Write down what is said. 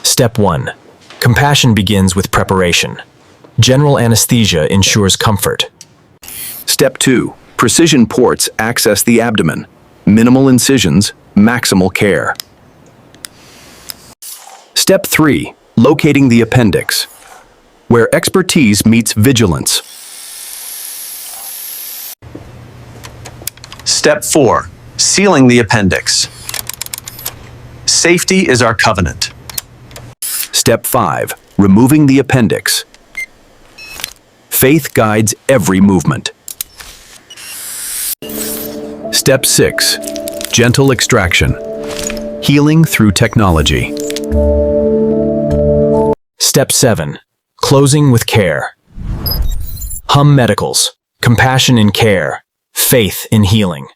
Step 1. Compassion begins with preparation. General anesthesia ensures comfort. Step 2. Precision ports access the abdomen. Minimal incisions, maximal care. Step 3. Locating the appendix, where expertise meets vigilance. Step 4. Sealing the appendix. Safety is our covenant. Step 5. Removing the appendix. Faith guides every movement. Step 6. Gentle extraction. Healing through technology. Step 7. Closing with care. Hum Medicals. Compassion in care. Faith in healing.